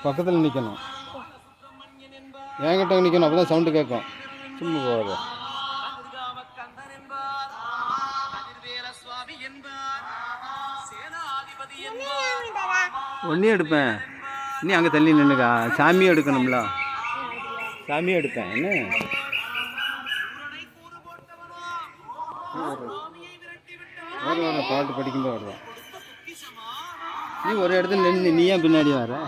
பக்கத்தில் நிற்கணும், என்கிட்ட நிற்கணும், அப்போ தான் சவுண்டு கேட்கும். சும்மா போகாது. ஒன்றே எடுப்பேன். நீ அங்கே தள்ளி நின்றுக்கா, சாமியும் எடுக்கணும்ல, சாமியும் எடுப்பேன். என்ன வர பாட்டு படிக்கும்போது வருவேன். நீ ஒரு இடத்துல நின்று நீ ஏன் பின்னாடி வர?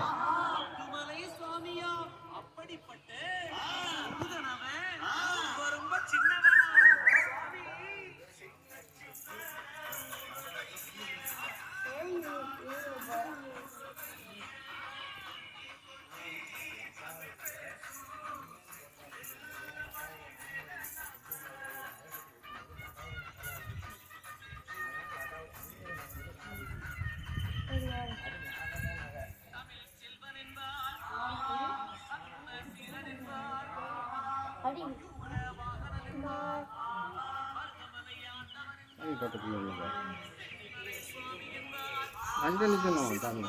அங்கே நிற்கணும் சாமி.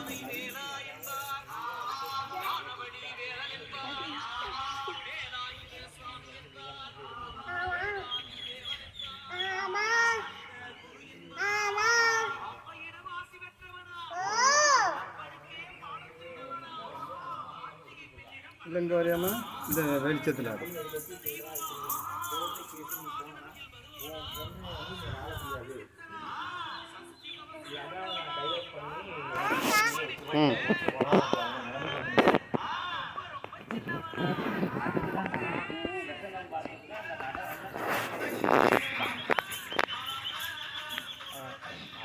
இல்லை இங்கே வரையாம இந்த வெளிச்சத்தில் ஆடும்.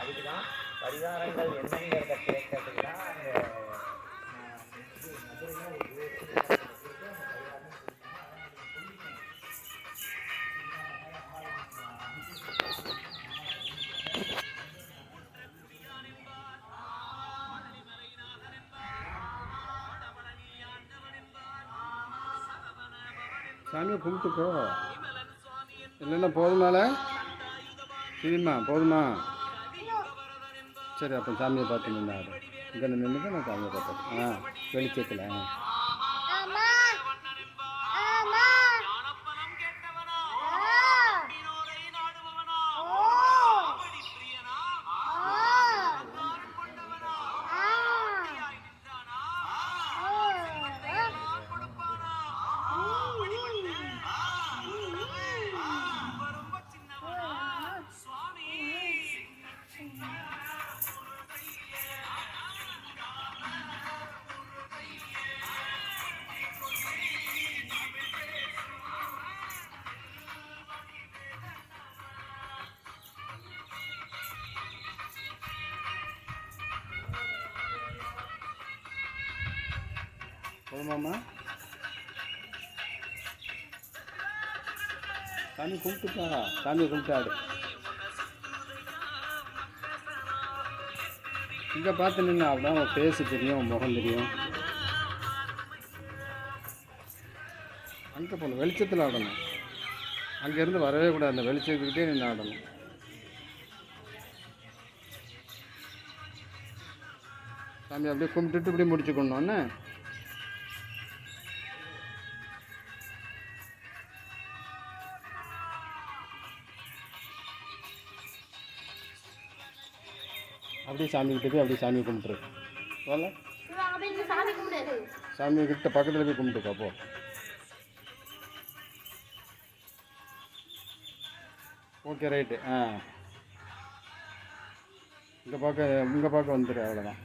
அதுக்குதான் பரிகாரங்கள் என்னங்கிறத கேட்கறதுக்கு தான் சாமியை கும்பிட்டுக்கோ, இல்லைன்னா போதுமால சரிம்மா, போதுமா? சரி, அப்போ சாமியை பார்த்து நின்னாரு. இங்கே நின்றுக்க நான் சாமியை பார்த்தேன். வெளிச்சத்தில். போதுமாம்மா? சாமி கும்பிட்டுப்பா, சாமியை கும்பிட்டு ஆடு. இங்கே பார்த்து நின்று அப்படின்னா உன் ஃபேஸு தெரியும், முகம் தெரியும். அங்கே போகணும், வெளிச்சத்தில் ஆடணும். அங்கேருந்து வரவே கூடாது, அந்த வெளிச்சத்துக்கிட்டே நின்று ஆடணும். சாமி அப்படியே கும்பிட்டுட்டு இப்படி முடிச்சுக்கணுன்னு. அப்படியே சாமிக்கிட்ட போய் அப்படியே சாமியை கும்பிட்டுரு. வரல சாமி கிட்ட பக்கத்தில் போய் கும்பிட்டுக்கா. அப்போ ஓகே, ரைட்டு. இங்கே பார்க்க வந்துடு, அவ்வளோதான்.